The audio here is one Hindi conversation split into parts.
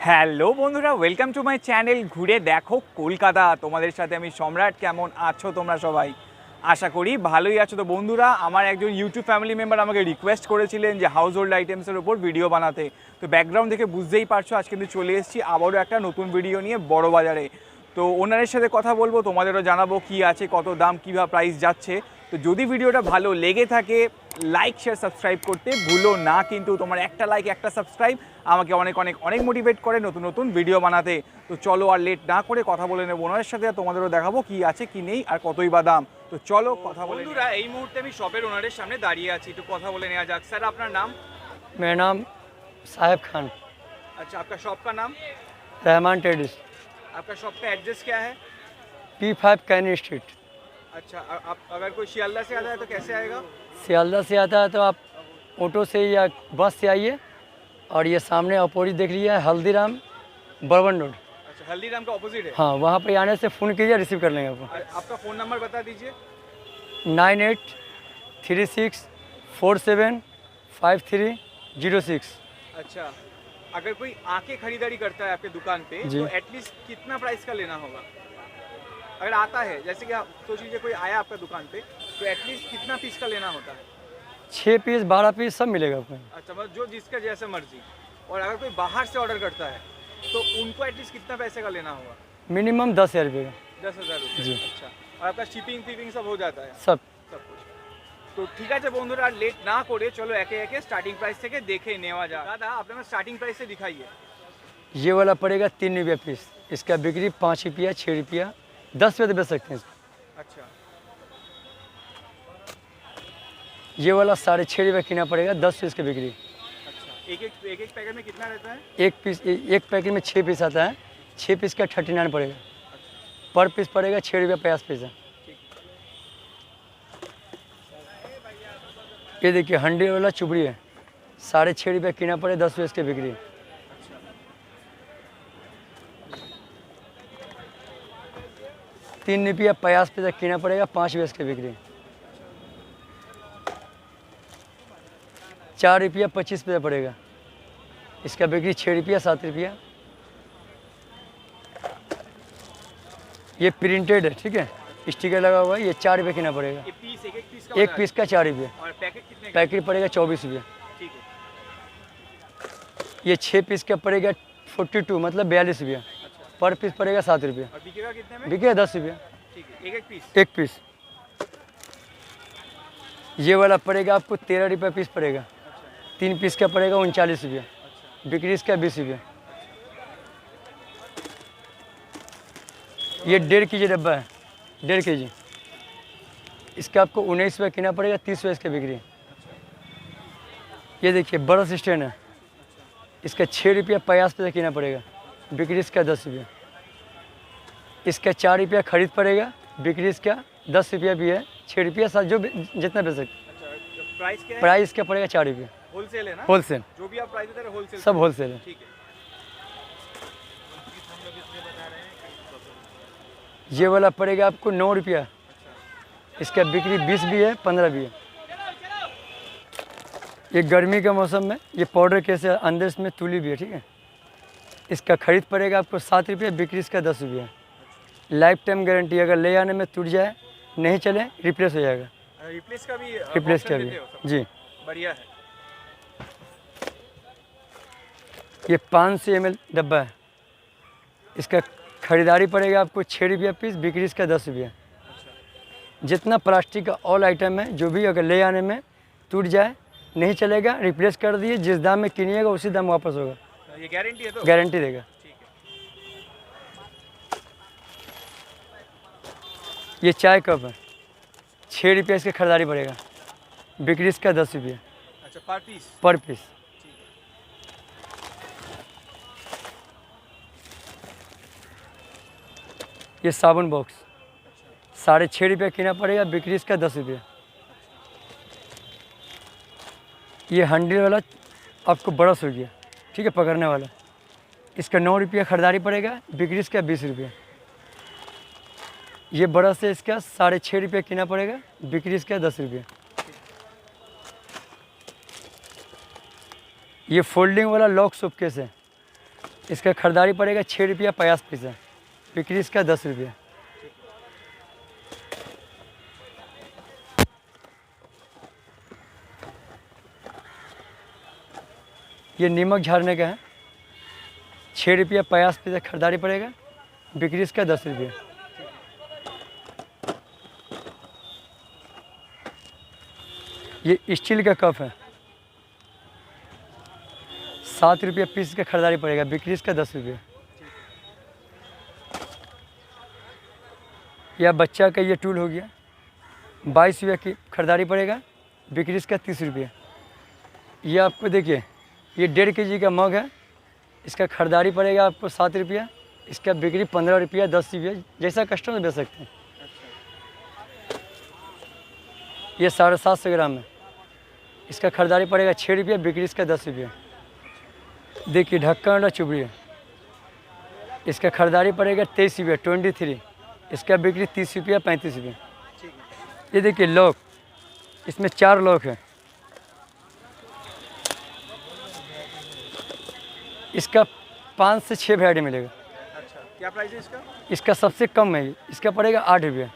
হ্যালো বন্ধুরা, ওয়েলকাম টু মাই চ্যানেল ঘুরে দেখো কলকাতা। তোমাদের সাথে আমি সম্রাট। কেমন আছো তোমরা সবাই? আশা করি ভালোই আছো। তো বন্ধুরা, আমার একজন ইউটিউব ফ্যামিলি মেম্বার আমাকে রিকোয়েস্ট করেছিলেন যে হাউস হোল্ড আইটেমসের ওপর ভিডিও বানাতে। তো ব্যাকগ্রাউন্ড দেখে বুঝতেই পারছো আজ কিন্তু চলে এসেছি আবারও একটা নতুন ভিডিও নিয়ে বড় বাজারে। তো ওনারের সাথে কথা বলবো, তোমাদেরও জানাবো কি আছে, কত দাম, কীভাবে প্রাইস যাচ্ছে। তো যদি ভিডিওটা ভালো লেগে থাকে লাইক শেয়ার সাবস্ক্রাইব করতে ভুলো না, কিন্তু তোমার একটা লাইক একটা সাবস্ক্রাইব আমাকে অনেক অনেক অনেক মোটিভেট করে নতুন নতুন ভিডিও বানাতে। তো চলো আর লেট না করে কথা বলে নেবো ওনার সাথে, আর তোমাদেরও দেখাবো কি আছে কি নেই আর কতই বা দাম। তো চলো কথা বলে। বন্ধুরা, এই মুহূর্তে আমি শপের ওনারের সামনে দাঁড়িয়ে আছি, একটু কথা বলে নেওয়া যাক। স্যার, আপনার নাম? मेरा नाम साहेब खान। अच्छा, आपका शॉप का नाम? रहमान ट्रेडर्स, आपका शॉप का एड्रेस क्या है? P5 कैनी स्ट्रीट। अच्छा, आप अगर कोई शियालदा से आता है तो कैसे आएगा? सियालदा से आता है तो आप ऑटो से या बस से आइए, और ये सामने अपोजिट देख लीजिए हल्दीराम बर्बन रोड। अच्छा, हल्दीराम का ऑपोजिट है। हाँ, वहाँ पर आने से फ़ोन कीजिए, रिसीव कर लेंगे आपको। आपका फ़ोन नंबर बता दीजिए। 9836475306। अच्छा, अगर कोई आके खरीदारी करता है आपके दुकान पे जी। तो एटलीस्ट कितना प्राइस का लेना होगा? अगर आता है, जैसे कि आप सोच लीजिए कोई आया आपका दुकान पे, तो एटलीस्ट कितना पीस का लेना होता है? 6 पीस 12 पीस सब मिलेगा आपको। अच्छा, मतलब जो जिसका जैसे मर्जी। और अगर कोई बाहर से ऑर्डर करता है तो उनको एटलीस्ट कितना पैसे का लेना होगा? मिनिमम 10,000 रुपये का। 10,000 रुपये। जी। अच्छा, और आपका शिपिंग सब हो जाता है? सब। सब कुछ। তো ঠিক আছে বন্ধুরা, আর লেট না করে চলো একে একে স্টার্টিং প্রাইস থেকে দেখে নেওয়া যাক। দাদা, আপনারা স্টার্টিং প্রাইস से दिखाइए। ये वाला पड़ेगा 3 रुपये पीस। इसका बिक्री 5 रुपया 6 रुपया 10 रुपये तो बेच सकते हैं इसको। अच्छा, ये वाला 6.5 रुपये किना पड़ेगा, 10 पीस की बिक्री। अच्छा, एक एक पैकेट में कितना रहता है? एक पैकेट में 6 पीस आता है। 6 पीस का 39 पड़ेगा। पर पीस पड़ेगा 6 रुपया 50 पैसा। ये देखिए हंडी वाला चुपड़ी है, 6.5 रुपये किना पड़े, 10 पीस की बिक्री। तीन रुपया 50 पैसा किना पड़ेगा, 5 पीस की बिक्री। 4 रुपया 25 पैसा पड़ेगा, इसका बिक्री 6 रुपया 7 रुपया। ये प्रिंटेड है, ठीक है, स्टिकर लगा हुआ है। ये 4 रुपये किना पड़ेगा। ये पीस एक पीस का एक पीस का 4 रुपये। और पैकेट कितने का? पैकेट पड़ेगा 24 रुपये। ठीक है। ये 6 पीस का पड़ेगा 42, मतलब 42 रुपया। पर पीस पड़ेगा 7 रुपये। और बिकेगा कितने में? बिकेगा 10 रुपया ठीक है, एक पीस। एक पीस। ये वाला पड़ेगा आपको 13 रुपये पीस पड़ेगा। 3 पीस का पड़ेगा 39 रुपया। बिक्री इसका 20 रुपया। ये 1.5 kg डब्बा है, 1.5 kg। इसका आपको 19 रुपये किना पड़ेगा, 30 रुपये इसका बिक्री। ये देखिए बरस स्टैंड है, इसका 6 रुपया 50 पैसा किना पड़ेगा, बिक्री इसका 10 रुपया। इसका 4 रुपया खरीद पड़ेगा, बिक्री इसका 10 रुपया भी है, 6 रुपया 7 जो जितना बेच सकते। अच्छा, प्राइस क्या है? प्राइस इसका पड़ेगा 4 रुपया। होलसेल है ना? होलसेल, जो भी आप प्राइस बता रहे हैं होलसेल। सब होलसेल है। ठीक है। ये वाला पड़ेगा आपको 9 रुपया। इसका बिक्री 20 भी है, 15 भी है। ये गर्मी के मौसम में ये पाउडर कैसे अंदर इसमें तुली भी है, ठीक है। इसका खरीद पड़ेगा आपको 7 रुपया, बिक्री इसका 10 रुपया। लाइफ टाइम गारंटी, अगर ले आने में टूट जाए, नहीं चले, रिप्लेस हो जाएगा। रिप्लेस का भी रिप्लेस option का भी देते हो सब? जी। बढ़िया है। ये 500 ml डब्बा है, इसका खरीदारी पड़ेगा आपको 6 रुपया पीस, बिक्री इसका 10 रुपया। जितना प्लास्टिक का ऑल आइटम है, जो भी अगर ले आने में टूट जाए, नहीं चलेगा, रिप्लेस कर दिए, जिस दाम में किनिएगा उसी दाम वापस होगा। ये गारंटी है तो? गारंटी देगा। ठीक है। ये चाय कप है, 6 रुपया इसका खरीदारी पड़ेगा, बिक्री इसका 10 रुपया। अच्छा, पर पीस? पर पीस। ये साबुन बॉक्स 6.5 रुपया किना पड़ेगा, बिक्री इसका 10 रुपया। ये हंडी वाला आपको ब्रश हो गया, ठीक है, पकड़ने वाला। इसका 9 रुपया खरीदारी पड़ेगा, बिक्री इसका 20 रुपया। ये ब्रश है, इसका 6.5 रुपया किना पड़ेगा, बिक्री इसका 10 रुपया। ये फोल्डिंग वाला लॉक शोकेस है, इसका खरीदारी पड़ेगा 6 रुपया 50 पैसा, बिक्री इसका 10 रुपया। ये नीमक झाड़ने का है, 6 रुपया 50 पैसा खरीदारी पड़ेगा, बिक्री इसका 10 रुपया। ये स्टील का कप है, 7 रुपया पीस का खरीदारी पड़ेगा, बिक्री इसका 10 रुपया। या बच्चा का ये टूल हो गया, 22 रुपया की खरीदारी पड़ेगा, बिक्री इसका 30 रुपया। ये आपको देखिए, ये 1.5 kg का मग है, इसका खरीदारी पड़ेगा आपको 7 रुपया, इसका बिक्री 15 रुपया 10 रुपया, जैसा कस्टमर बेच सकते हैं। ये 750 ग्राम है, इसका खरीदारी पड़ेगा 6 रुपया, बिक्री इसका 10 रुपया। देखिए ढक्कन वाला चुबड़ी है, इसका खरीदारी पड़ेगा 23 रुपया 23, इसका बिक्री 30 रुपया 35 रुपया। ये देखिए लॉक, इसमें 4 लॉक है, इसका 5 से 6 वैरायटी मिलेगा। अच्छा, क्या प्राइस है इसका? इसका सबसे कम है, इसका पड़ेगा 8 रुपया।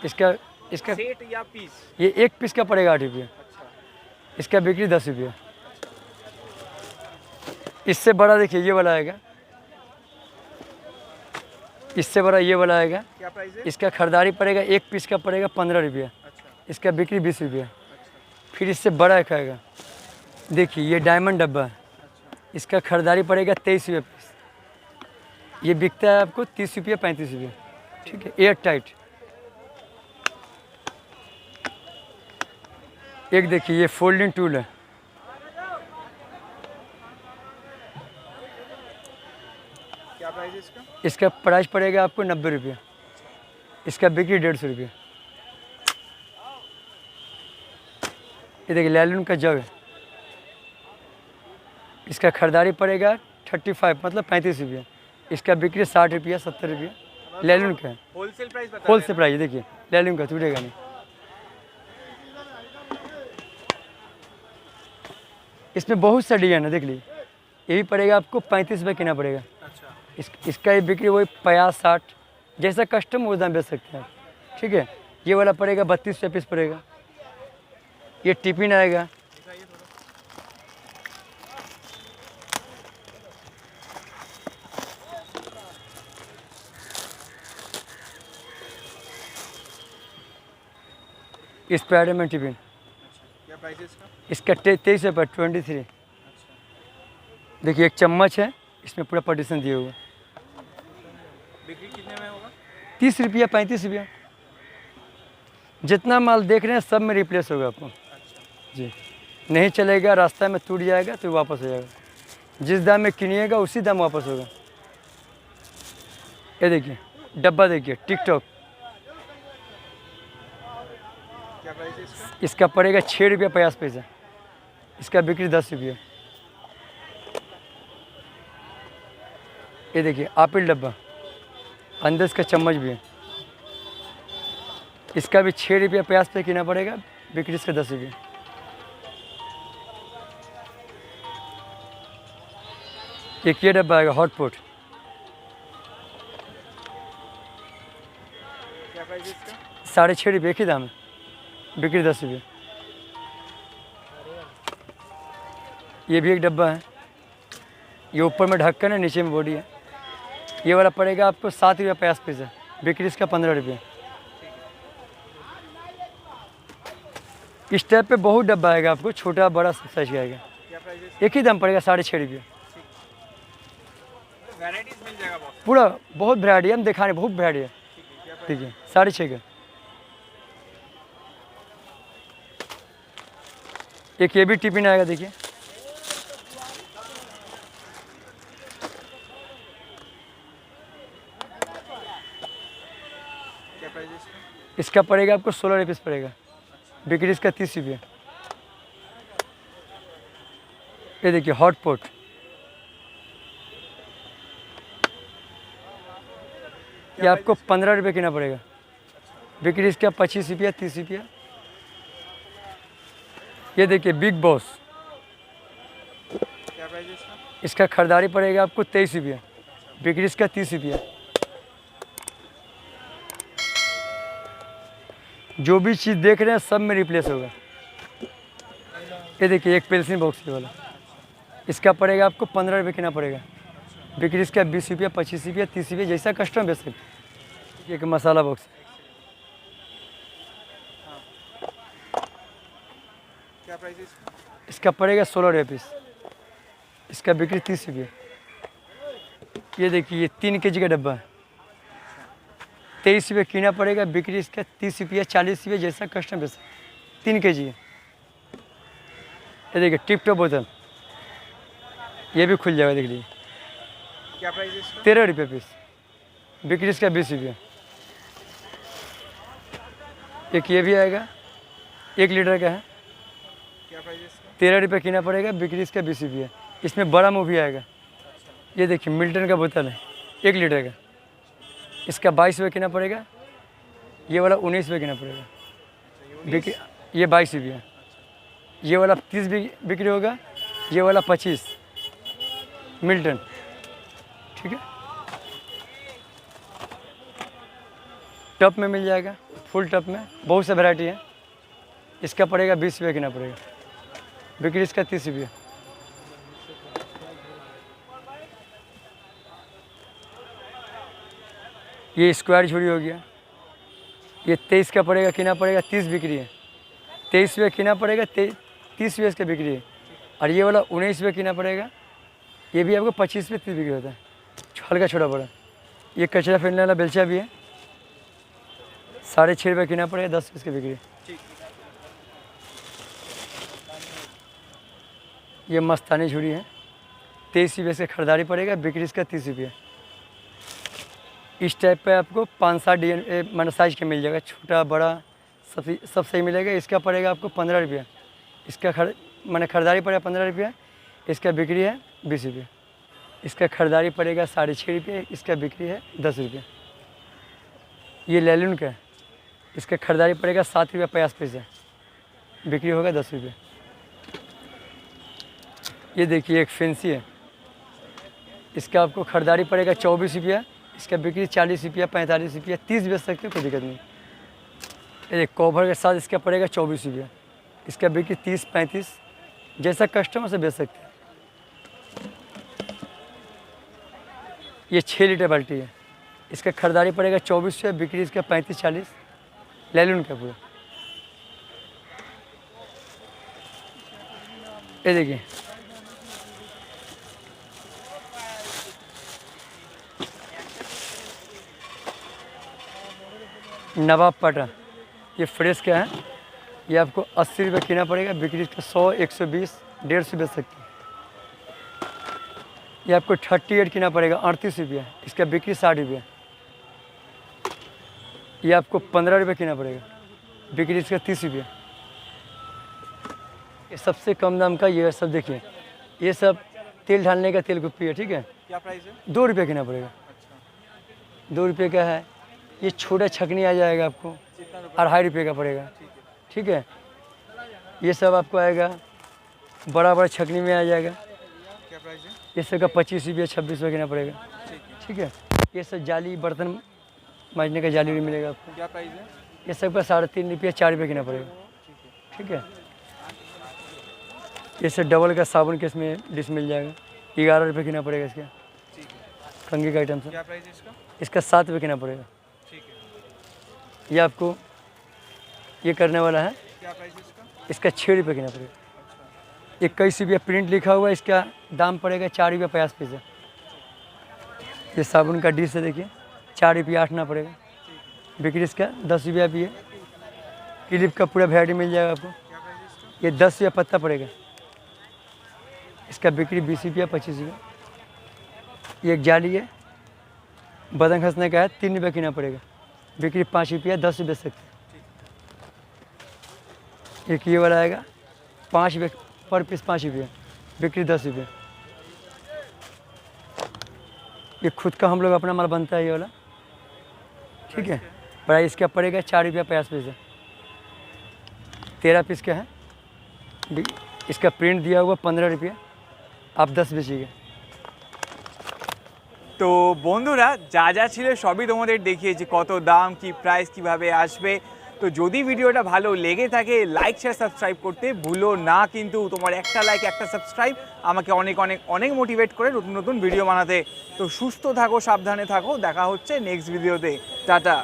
इसका सेट या पीस? ये 1 पीस का पड़ेगा 8 रुपया, अच्छा, इसका बिक्री 10 रुपया। इससे बड़ा देखिए ये वाला आएगा, इससे बड़ा ये वाला आएगा, क्या प्राइस है? इसका खरीदारी पड़ेगा 1 पीस का पड़ेगा 15 रुपया, अच्छा, इसका बिक्री 20 रुपया। अच्छा, फिर इससे बड़ा एक आएगा, देखिए ये डायमंड डब्बा है, अच्छा, इसका खरीदारी पड़ेगा 23 रुपया पीस, ये बिकता है आपको 30 रुपया 35 रुपया। ठीक है, एयर टाइट। एक देखिए ये फोल्डिंग टूल है, क्या प्राइस है इसका? इसका प्राइस पड़ेगा आपको 90 रुपया, इसका बिक्री 150 रुपया। ये देखिए लैलून का जग है, इसका खरीदारी पड़ेगा 35 मतलब 35 रुपया, इसका बिक्री 60 रुपया 70 रुपया। लैलून का है, होलसेल प्राइस बता होलसेल प्राइस। देखिए लैलून का टूटेगा नहीं। इसमें बहुत सा डिजाइन है, देख लीजिए, ये भी पड़ेगा आपको 35 रुपये किना पड़ेगा। अच्छा, इसका ये बिक्री वही 50-60, जैसा कस्टम उस दाम बेच सकते हैं। ठीक है, ये वाला पड़ेगा 32 रुपये पीस पड़ेगा। ये टिफिन आएगा, दिखाइए थोड़ा। स्पाइडरमैन टिफिन, अच्छा, क्या प्राइस है इसका? इसका 23 रुपये 23। अच्छा, देखिए एक चम्मच है, इसमें पूरा पार्टीशन दिया हुआ, बिक्री कितने में होगा? 30 रुपया 35 रुपया। जितना माल देख रहे हैं सब में रिप्लेस होगा आपको। अच्छा, जी, नहीं चलेगा, रास्ता में टूट जाएगा तो वापस हो जाएगा, जिस दाम में किनिएगा उसी दाम वापस होगा। ये देखिए डब्बा, देखिए टिकटॉक, क्या प्राइस है इसका? इसका पड़ेगा 6 रुपया 50 पैसा, इसका बिक्री 10 रुपया। ये देखिए आपिल डब्बा, अंदर इसका चम्मच भी है, इसका भी 6 रुपया 50 पैसा किना पड़ेगा, बिक्री इसका 10 रुपया। एक ये डब्बा आएगा हॉटपॉट, क्या प्राइस है इसका? 6.5 रुपये, एक ही दाम है, बिक्री 10 रुपये। ये भी एक डब्बा है, ये ऊपर में ढक्कन है, नीचे में बॉडी है। ये वाला पड़ेगा आपको 7 रुपया 50 पैसा, बिक्री इसका 15 रुपये। इस टाइप पे बहुत डब्बा आएगा आपको, छोटा बड़ा सब साइज का आएगा, क्या प्राइस है इसका? एक ही दाम पड़ेगा 6.5 रुपये। वैराइटीज मिल जाएगा बहुत। पूरा बहुत वैरायटी है, हम दिखा रहे बहुत वैरायटी है। ठीक है, क्या प्राइस? ठीक है, 6.5 का। एक ये भी टिफिन आएगा, देखिए क्या प्राइस है इसका? इसका पड़ेगा आपको 16 रुपये पड़ेगा, बिक्री इसका 30 रुपये। ये देखिए हॉटपॉट, ये आपको 15 रुपये किना पड़ेगा, बिक्री इसका 25 रुपया 30 रुपया। ये देखिए बिग बॉस, क्या प्राइस प्राइस है इसका? इसका खरीदारी पड़ेगा आपको 23 रुपया, बिक्री इसका 30 रुपया। जो भी चीज़ देख रहे हैं सब में रिप्लेस होगा। ये देखिए एक पेंसिल बॉक्स वाला, इसका पड़ेगा आपको 15 रुपये किना पड़ेगा, बिक्री इसका 20 रुपया, 25 रुपया, 30 रुपया, जैसा कस्टमर बेच सकते। एक मसाला बॉक्स, क्या प्राइस है इसका? इसका पड़ेगा 16 रुपये पीस, इसका बिक्री 30 रुपये। ये देखिए ये 3 kg का डब्बा है, 23 रुपये कीना पड़ेगा, बिक्री इसका 30 रुपया, 40 रुपया, जैसा कस्टमर बेच सकते। 3 kg है। ये देखिए टिप टॉप बोतल, ये भी खुल जाएगा, देख लीजिए। क्या प्राइस है इसका? 13 रुपये पीस, बिक्री इसका 20 रुपया। एक ये भी आएगा, 1 लीटर का है, क्या प्राइस है इसका? 13 रुपये कीना पड़ेगा, बिक्री इसका 20 रुपया। इसमें बड़ा मुँह भी आएगा। ये देखिए मिल्टन का बोतल है, 1 लीटर का, इसका 22 रुपये कीना पड़ेगा, ये वाला 19 रुपये कीना पड़ेगा, बिक्री ये 22 रुपया। ये वाला 30 बिक्री होगा, ये वाला 25 मिल्टन, ठीक है। टप में मिल जाएगा, फुल टप में बहुत सा वैरायटी है। इसका पड़ेगा 20 रुपये कीना पड़ेगा, बिक्री इसका 30 रुपया। ये स्क्वायर झुड़ी हो गया, ये 23 का पड़ेगा, कीना पड़ेगा 30, बिक्री है 23 रुपये कीना पड़ेगा, 30 रुपये इसका बिक्री है। और ये वाला 19 रुपये कीना पड़ेगा, ये भी आपको 25 रुपये 30 बिक्री होता है, हल्का छोटा बड़ा। ये कचरा फेंकने वाला बेलचा भी है, 6.5 रुपये कीना पड़ेगा, 10 रुपये इसकी बिक्री। ये मस्तानी झुड़ी है, 23 रुपये से खरीदारी पड़ेगा, बिक्री इसका 30 रुपये। इस टाइप पे आपको 5-7 डिजाइन मतलब साइज के मिल जाएगा, छोटा बड़ा सब सही मिलेगा। इसका पड़ेगा आपको 15 रुपया, इसका मैंने खरीदारी पड़ेगा 15 रुपया, इसका बिक्री है 20 रुपये। इसका खरीदारी पड़ेगा 6.5 रुपये, इसका बिक्री है 10 रुपये। ये लैलून का है, इसका खरीदारी पड़ेगा 7 रुपया 50 पैसे, बिक्री होगा 10 रुपये। ये देखिए एक फैंसी है, इसका आपको खरीदारी पड़ेगा 24 रुपया, इसका बिक्री 40 रुपया, 45 रुपया, 30 बेच सकते हो, कोई दिक्कत नहीं। ये कवर के साथ इसका पड़ेगा 24 रुपया, इसका बिक्री 30-35, जैसा कस्टमर से बेच सकते हैं। ये 6 लीटर बाल्टी है, इसका खरीदारी पड़ेगा 24 रुपया, बिक्री इसका 35-40, लैलून का पूरा। ये देखिए नवाब पाटा, ये फ्रेश का है, ये आपको 80 रुपये कीना पड़ेगा, बिक्री इसका 100, 120, 150 बेच सकते हैं। ये आपको 38 कीना पड़ेगा, 38 रुपया, इसका बिक्री 60 रुपया। ये आपको 15 रुपये कीना पड़ेगा, बिक्री इसका 30 रुपया। ये सबसे कम दाम का ये सब देखिए, ये सब तेल ढालने का तेल कुप्पी है, ठीक है। क्या प्राइस है? 2 रुपये कीना पड़ेगा, 2 रुपये का है। ये छोटा छकनी आ जाएगा आपको 2.5 रुपये का पड़ेगा, ठीक है। ये सब आपको आएगा बड़ा बड़ा छकनी में आ जाएगा, क्या प्राइस है? ये सब का 25 रुपया 26 रुपये कीना पड़ेगा, ठीक है। ये सब जाली बर्तन मांजने का जाली भी मिलेगा आपको, क्या प्राइस है? ये सब का 3.5 रुपया 4 रुपये कीना पड़ेगा, ठीक है। ये सब डबल का साबुन के इसमें डिश मिल जाएगा, 11 रुपये कीना पड़ेगा इसका, कंघी का आइटम से। क्या प्राइस है इसका? इसका 7 रुपये कीना पड़ेगा, ठीक है। ये आपको ये करने वाला है, क्या प्राइस है इसका? इसका 6 रुपये कीना पड़ेगा। 21 रुपया प्रिंट लिखा हुआ है, इसका दाम पड़ेगा 4 रुपया 50 पैसे। ये साबुन का डिश है, देखिए 4 रुपया 8 ना पड़ेगा, बिक्री इसका 10 रुपया भी है। क्लिप का पूरा वैरायटी मिल जाएगा आपको, ये 10 रुपया पत्ता पड़ेगा, इसका बिक्री 20 रुपया 25 रुपया। ये एक जाली है, बदन खसने का है, 3 रुपया कीना पड़ेगा, बिक्री 5 रुपया 10 रुपये सकते हैं। एक ये वाला आएगा 5 रुपये पर पीस, 5 रुपया, बिक्री 10 रुपये। ये खुद का हम लोग अपना माल बनता है ये वाला, ठीक है। प्राइस इसका पड़ेगा 4 रुपया 50 पैसे, 13 पीस का है। इसका प्रिंट दिया हुआ 15 रुपया, आप 10 बेचिएगा। তো বন্ধুরা যা যা ছিল সবই তোমাদের দেখিয়েছি, কত দাম, কি প্রাইস, কিভাবে আসবে। তো যদি ভিডিওটা ভালো লেগে থাকে লাইক শেয়ার সাবস্ক্রাইব করতে ভুলো না, কিন্তু তোমার একটা লাইক একটা সাবস্ক্রাইব আমাকে অনেক অনেক অনেক মোটিভেট করে নতুন নতুন ভিডিও বানাতে। তো সুস্থ থাকো, সাবধানে থাকো, দেখা হচ্ছে নেক্সট ভিডিওতে। টাটা।